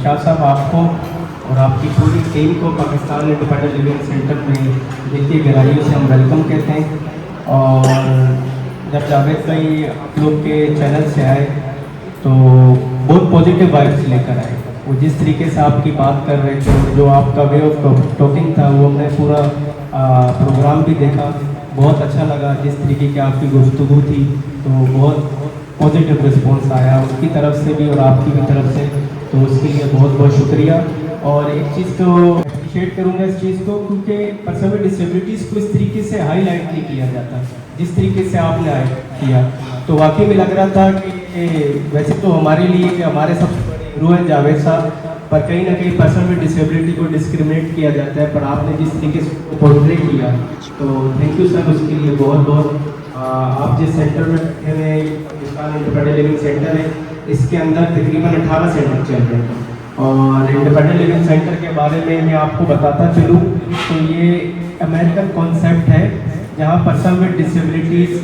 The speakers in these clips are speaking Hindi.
शाह साहब आपको और आपकी पूरी टीम को पाकिस्तान इंडिपेंडेंट लिविंग सेंटर में दिल की गहराइयों से हम वेलकम कहते हैं। और जब जावेद भाई आप लोग के चैनल से आए तो बहुत पॉजिटिव वाइब्स लेकर आए। वो जिस तरीके से आपकी बात कर रहे थे, जो आपका वे ऑफ टॉकिंग था, वो हमने पूरा प्रोग्राम भी देखा, बहुत अच्छा लगा। जिस तरीके की आपकी गुफ्तगू थी तो बहुत पॉजिटिव रिस्पॉन्स आया उसकी तरफ से भी और आपकी भी तरफ से, तो उसके लिए बहुत बहुत शुक्रिया। और एक चीज़ तो अप्रिशिएट करूँगा इस चीज़ को, क्योंकि पर्सन विद डिसेबिलिटीज़ को इस तरीके से हाईलाइट नहीं किया जाता जिस तरीके से आपने किया। तो वाकई में लग रहा था कि वैसे तो हमारे लिए कि हमारे सबसे बड़े हीरो हैं जावेद साहब, पर कहीं ना कहीं पर्सन विद डिसेबिलिटी को डिस्क्रिमिनेट किया जाता है, पर आपने जिस तरीके से पोर्ट्रे किया तो थैंक यू सर उसके लिए बहुत बहुत। आप जिस सेंटर में बैठे हुए पाकिस्तान इंडिपेंडेंट लिविंग सेंटर है, इसके अंदर तकरीबन 18 सेंटर चल रहे हैं। और इंडिपेंडेंट लिविंग सेंटर के बारे में मैं आपको बताता चलूँ तो ये अमेरिकन कॉन्सेप्ट है, जहाँ पर्सन विद डिसेबिलिटीज़,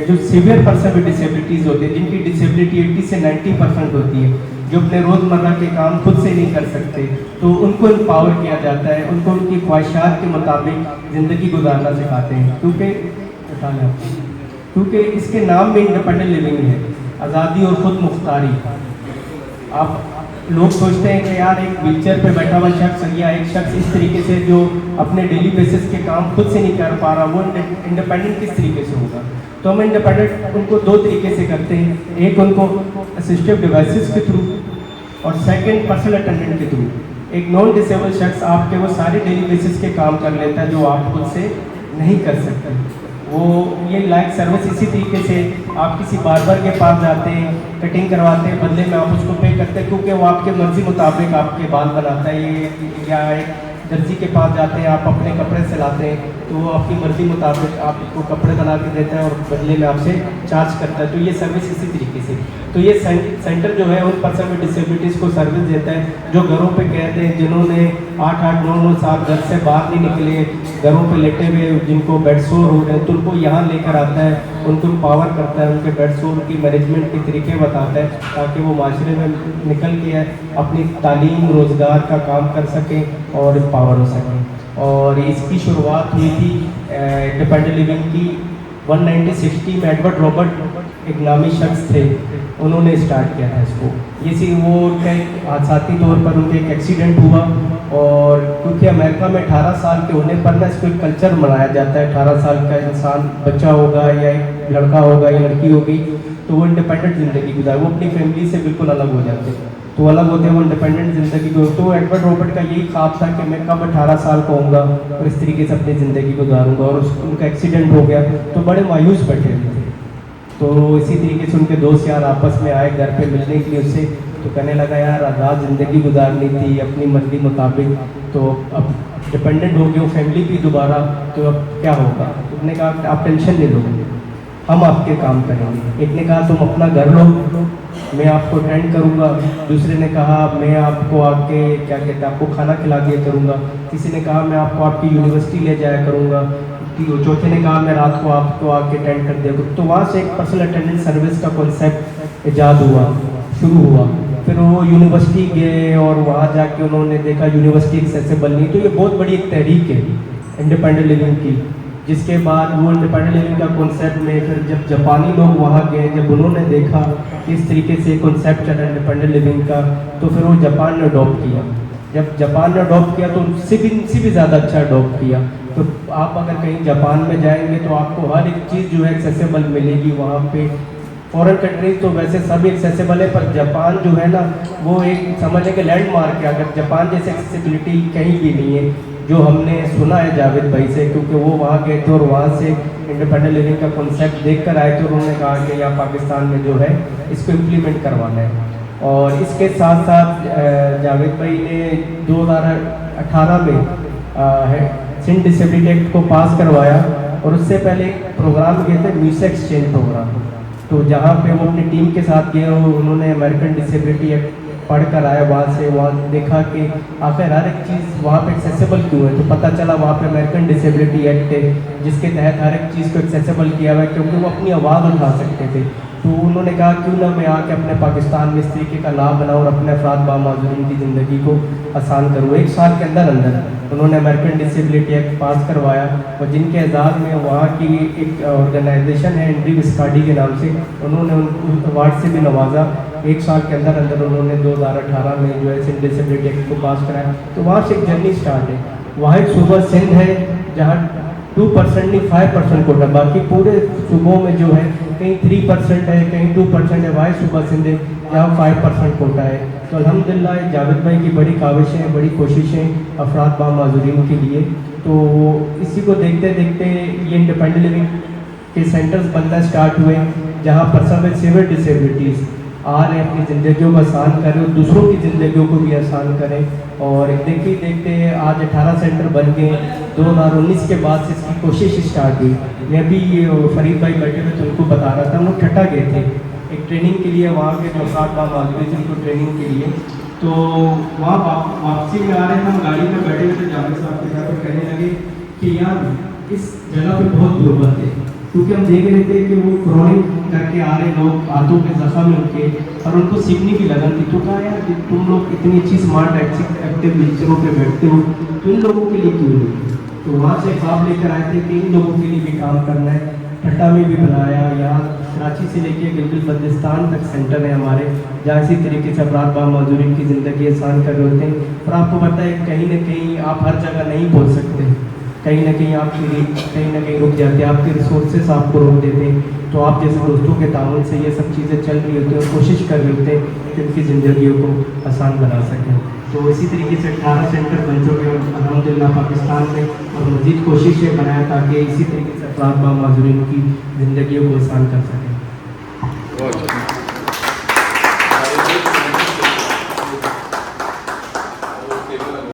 जो सीवियर पर्सन विद डिसेबिलिटीज़ होते हैं, जिनकी डिसेबिलिटी 80 से 90% होती है, जो अपने रोज़मर्रा के काम खुद से नहीं कर सकते, तो उनको एम्पावर किया जाता है, उनको उनकी ख्वाहिशात के मुताबिक ज़िंदगी गुजारना सिखाते हैं। क्योंकि इसके नाम में इंडिपेंडेंट लिविंग है, आज़ादी और ख़ुद मुख्तारी। आप लोग सोचते हैं कि यार एक व्हीलचेयर पे बैठा हुआ शख्स या एक शख्स इस तरीके से जो अपने डेली बेसिस के काम खुद से नहीं कर पा रहा, वो इंडिपेंडेंट किस तरीके से होगा। तो हम इंडिपेंडेंट उनको दो तरीके से करते हैं, एक उनको असिस्टिव डिवाइसेस के थ्रू और सेकंड पर्सनल अटेंडेंट के थ्रू। एक नॉन डिसेबल शख्स आपके वो सारे डेली बेसिस के काम कर लेता है जो आप खुद से नहीं कर सकते। वो ये लाइक सर्विस इसी तरीके से आप किसी बार्बर के पास जाते हैं, कटिंग करवाते हैं, बदले में आप उसको पे करते हैं क्योंकि वो आपके मर्जी मुताबिक आपके बाल बनाता है। ये या एक दर्जी के पास जाते हैं, आप अपने कपड़े सिलाते हैं तो वो आपकी मर्जी मुताबिक आपको कपड़े बना के देता है और बदले में आपसे चार्ज करता है। तो ये सर्विस इसी तरीके से, तो ये सेंटर जो है उन पर्सन विद डिसेबिलिटीज़ को सर्विस देता है जो घरों पे कहते हैं, जिन्होंने 8-8, 9-9 साल घर से बाहर नहीं निकले, घरों पे लेटे हुए, जिनको बेड सोर हो रहे हैं, तो उनको यहाँ लेकर आता है, उनको पावर करता है, उनके बेड सोर की मैनेजमेंट के तरीके बताता है ताकि वो माशरे में निकल के अपनी तालीम रोज़गार का काम कर सकें और पावर हो सकें। और इसकी शुरुआत हुई थी इंडिपेंडेंट लिविंग की 1960 में। एडवर्ड रॉबर्ट एक नामी शख्स थे, उन्होंने स्टार्ट किया था इसको। ये वो हादसाती तौर पर उनके एक एक्सीडेंट हुआ और क्योंकि अमेरिका में 18 साल के होने पर ना इसको एक कल्चर मनाया जाता है, 18 साल का इंसान बच्चा होगा या एक लड़का होगा या लड़की होगी तो वो इंडिपेंडेंट ज़िंदगी गुजार, वो अपनी फैमिली से बिल्कुल अलग हो जाते हैं, तो अलग होते हैं वो इंडिपेंडेंट ज़िंदगी को। तो एडवर्ड रॉबर्ट का यही ख्वाब था कि मैं कब 18 साल का होऊंगा और इस तरीके से अपनी ज़िंदगी गुजारूंगा। और उनका एक्सीडेंट हो गया तो बड़े मायूस बैठे हुए थे, तो इसी तरीके से उनके दोस्त यार आपस में आए घर पे मिलने के लिए उससे, तो कहने लगा यार आज़ाद ज़िंदगी गुजारनी थी अपनी मर्जी मुताबिक, तो अब डिपेंडेंट हो गए फैमिली की दोबारा, तो अब क्या होगा। तो उसने कहा आप टेंशन नहीं लो, हम आपके काम करेंगे। एक ने कहा तुम अपना घर लो, मैं आपको अटेंड करूँगा। दूसरे ने कहा मैं आपको आके क्या कहते हैं आपको खाना खिला दिया करूँगा। किसी ने कहा मैं आपको आपकी यूनिवर्सिटी ले जाया करूँगा। चौथे ने कहा मैं रात को आपको आके अटेंड कर दिया। तो वहाँ से एक पर्सनल अटेंडेंट सर्विस का कॉन्सेप्ट ईजाद हुआ, शुरू हुआ। फिर वो यूनिवर्सिटी गए और वहाँ जाके उन्होंने देखा यूनिवर्सिटी एक्सेसिबल नहीं, तो ये बहुत बड़ी एक तहरीक है इंडिपेंडेंट लिविंग की। जिसके बाद वो इंडिपेंडेंट लिविंग का कॉन्सेप्ट में फिर जब जापानी लोग वहाँ गए, जब उन्होंने देखा कि इस तरीके से कॉन्सेप्ट चला इंडिपेंडेंट लिविंग का, तो फिर वो जापान ने अडॉप्ट किया। जब जापान ने अडॉप्ट किया तो उससे भी ज़्यादा अच्छा अडॉप्ट किया। तो आप अगर कहीं जापान में जाएंगे तो आपको हर एक चीज़ जो है एक्सेसिबल मिलेगी वहाँ पे। फॉरेन कंट्रीज तो वैसे सब एक्सेसिबल है, पर जापान जो है ना वो एक समझ लें कि लैंडमार्क है। अगर जापान जैसे एक्सेसिबिलिटी कहीं भी नहीं है, जो हमने सुना है जावेद भाई से, क्योंकि वो वहाँ गए थे और वहाँ से इंडिपेंडेंट लिविंग का कॉन्सेप्ट देख कर आए थे। उन्होंने कहा कि यहाँ पाकिस्तान में जो है इसको इम्प्लीमेंट करवाना है। और इसके साथ साथ जावेद भाई ने 2018 में सिंध डिसेबिलिटी एक्ट को पास करवाया और उससे पहले एक प्रोग्राम किए थे म्यूजिक एक्सचेंज प्रोग्राम, तो जहाँ पे वो अपनी टीम के साथ गए, उन्होंने अमेरिकन डिसेबिलिटी एक्ट पढ़ कर आया वहाँ से, वहाँ देखा कि आखिर हर एक चीज़ वहाँ पे एक्सेसिबल क्यों है। तो पता चला वहाँ पे अमेरिकन डिसेबिलिटी एक्ट है जिसके तहत हर एक चीज़ को एक्सेसिबल किया हुआ है, क्योंकि वो अपनी आवाज़ उठा सकते थे। तो उन्होंने कहा क्यों ना मैं आके अपने पाकिस्तान में इस तरीके का लाभ बनाऊँ और अपने अफराद बामाज़ूरीन की ज़िंदगी को आसान करूँ। 1 साल के अंदर उन्होंने अमेरिकन डिसेबिलिटी एक्ट पास करवाया, और जिनके एजाज़ में वहाँ की एक ऑर्गेनाइजेशन है एंड्री विस्काडी के नाम से, उन्होंने उनको अवार्ड से भी नवाजा। 1 साल के अंदर उन्होंने 2018 में जो है डिसेबिलिटी एक्ट को पास कराया। तो वहाँ से एक जर्नी स्टार्ट है। वहाँ एक सूबा सिंध है जहाँ 2% नहीं 5% कोटा, बाकी पूरे सूबों में जो है कहीं 3% है, कहीं 2% है। वहाँ सूबा सिंध है जहाँ 5% कोटा है। तो अल्हम्दुलिल्लाह जावेद भाई की बड़ी काविशें, बड़ी कोशिशें अफराद बामाज़ूरीन के लिए। तो इसी को देखते देखते ये इंडिपेंडेंट लिविंग के सेंटर्स बनना स्टार्ट हुए, जहाँ पर्सन विद सीवियर डिसेबिलिटीज़ आ रहे अपनी ज़िंदगियों को आसान करें और दूसरों की ज़िंदगियों को भी आसान करें। और देखते देखते आज 18 सेंटर बन गए। 2019 के बाद से इसकी कोशिश स्टार्ट हुई। मैं भी फरीद भाई बैठे हुए तो उनको बता रहा था, हम लोग ठट्टा गए थे एक ट्रेनिंग के लिए, वहाँ के जो अफराद बामाज़ूरीन थे उनको ट्रेनिंग के लिए। तो वहाँ वापसी में आ रहे थे, हम गाड़ी में बैठे हुए थे जावेद साहब के साथ, तो कहने लगे कि यार इस जगह पे बहुत गुर्बत है, क्योंकि हम देख रहे थे कि वो क्रॉनिक करके आ रहे लोग, हाथों पे जख्म है उनके, और उनको सीखने की लगन थी। तो कहा यार कि तुम लोग इतनी अच्छी स्मार्ट एक्टिव व्हीलचेयरों पे बैठते हो, तो इन लोगों के लिए क्यों नहीं। तो वहाँ से ख्वाब लेकर आए थे कि इन लोगों के लिए भी काम करना है। ठट्टा में भी बनाया, यहाँ कराची से लेके गिलगित बल्तिस्तान तक सेंटर है हमारे, जहाँ इसी तरीके से अफराद बामाज़ूरीन की ज़िंदगी आसान कर रहे होते हैं। और आपको पता है कहीं ना कहीं आप हर जगह नहीं पहुँच सकते, कहीं ना कहीं आपकी रीच कहीं ना कहीं रुक जाती है, आपके रिसोर्सेस आपको रोक देते हैं। तो आप जैसे दोस्तों के ताउन से ये सब चीज़ें चल रही होती हैं और कोशिश कर रहे होते हैं कि उनकी ज़िंदगियों को आसान बना सकें। तो इसी तरीके से 18 सेंटर बन चुके हैं अल्हम्दुलिल्लाह पाकिस्तान में, और मज़ीद कोशिशें बनाएं ताकि इसी तरीके से अफराद बामाज़ूरीन की ज़िंदगियों को आसान कर सकें।